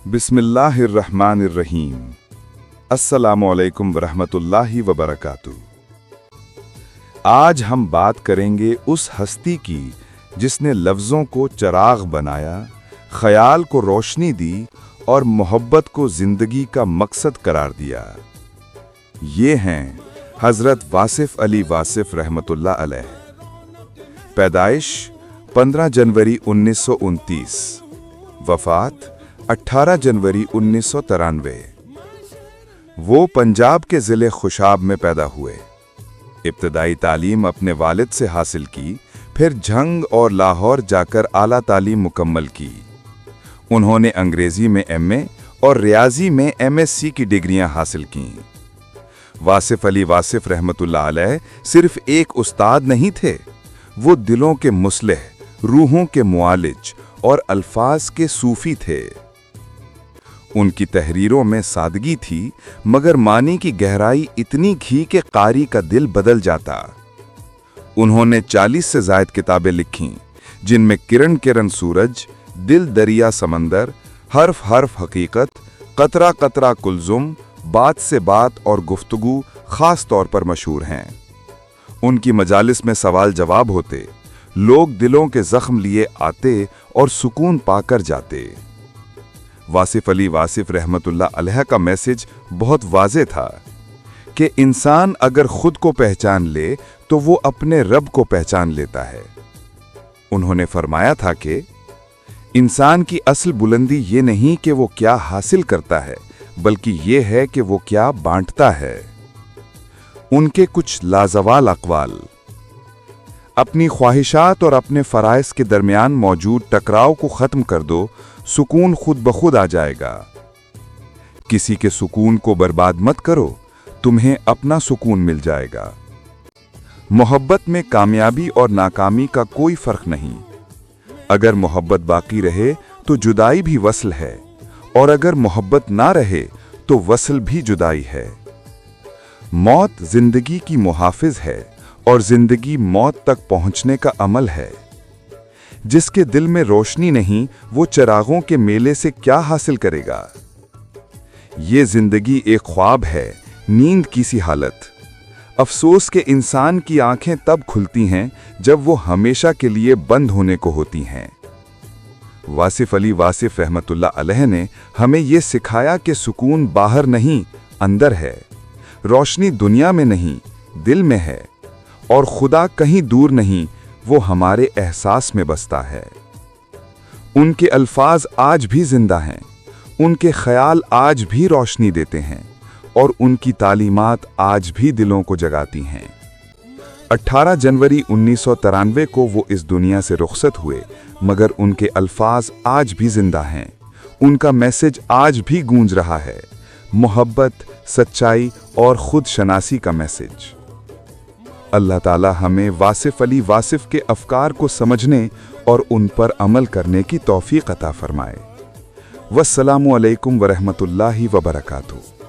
बिस्मिल्लाहिर्रहमानिर्रहीम। अस्सलामुअलैकुम वरहमतुल्लाहि वबरकातुहू। आज हम बात करेंगे उस हस्ती की जिसने लफ्ज़ों को चिराग बनाया, ख्याल को रोशनी दी और मोहब्बत को ज़िंदगी का मकसद करार दिया। ये हैं हज़रत वासिफ़ अली वासिफ़ रहमतुल्लाह अलैह। पैदाइश 15 जनवरी 1929, वफ़ात 18 जनवरी 1993। वो पंजाब के ज़िले खुशाब में पैदा हुए। इब्तदाई तालीम अपने वालिद से हासिल की, फिर झंग और लाहौर जाकर आला तालीम मुकम्मल की। उन्होंने अंग्रेज़ी में एमए और रियाजी में एमएससी की डिग्रियां हासिल कीं। वासिफ़ अली वासिफ़ रहमतुल्लाह अलैह सिर्फ एक उस्ताद नहीं थे, वो दिलों के मुस्लिह, रूहों के मुआलिज और अल्फाज के सूफी थे। उनकी तहरीरों में सादगी थी, मगर मानी की गहराई इतनी घी कि कारी का दिल बदल जाता। उन्होंने 40 से ज़ायद किताबें लिखीं, जिनमें किरण किरण सूरज, दिल दरिया समंदर, हर्फ हर्फ हकीकत, कतरा कतरा कुलजुम, बात से बात और गुफ्तगू खास तौर पर मशहूर हैं। उनकी मजालिस में सवाल जवाब होते, लोग दिलों के जख्म लिए आते और सुकून पाकर जाते। वासिफ़ अली वासिफ़ रहमतुल्लाह अलैह का मैसेज बहुत वाज़े था कि इंसान अगर खुद को पहचान ले तो वो अपने रब को पहचान लेता है। उन्होंने फरमाया था कि इंसान की असल बुलंदी ये नहीं कि वो क्या हासिल करता है, बल्कि ये है कि वो क्या बांटता है। उनके कुछ लाजवाल अक़वाल। अपनी ख्वाहिशात और अपने फ़राइज़ के दरमियान मौजूद टकराव को ख़त्म कर दो, सुकून खुद ब खुद आ जाएगा। किसी के सुकून को बर्बाद मत करो, तुम्हें अपना सुकून मिल जाएगा। मोहब्बत में कामयाबी और नाकामी का कोई फ़र्क नहीं। अगर मोहब्बत बाकी रहे तो जुदाई भी वसल है, और अगर मोहब्बत ना रहे तो वसल भी जुदाई है। मौत जिंदगी की मुहाफिज है और जिंदगी मौत तक पहुंचने का अमल है। जिसके दिल में रोशनी नहीं, वो चिरागों के मेले से क्या हासिल करेगा। ये जिंदगी एक ख्वाब है, नींद की सी हालत। अफसोस के इंसान की आंखें तब खुलती हैं जब वो हमेशा के लिए बंद होने को होती हैं। वासिफ़ अली वासिफ़ रहमतुल्लाह अलैह ने हमें ये सिखाया कि सुकून बाहर नहीं, अंदर है। रोशनी दुनिया में नहीं, दिल में है, और खुदा कहीं दूर नहीं, वो हमारे एहसास में बसता है। उनके अल्फाज आज भी जिंदा हैं, उनके ख्याल आज भी रोशनी देते हैं, और उनकी तालीमात आज भी दिलों को जगाती हैं। 18 जनवरी 1993 को वो इस दुनिया से रुखसत हुए, मगर उनके अल्फाज आज भी जिंदा हैं। उनका मैसेज आज भी गूंज रहा है, मोहब्बत, सच्चाई और खुद शनासी का मैसेज। अल्लाह ताला हमें वासिफ़ अली वासिफ़ के अफ़कार को समझने और उन पर अमल करने की तौफ़ीक़ अता फ़रमाए। वस्सलामु अलैकुम वरहमतुल्लाहि वबरकातुहू।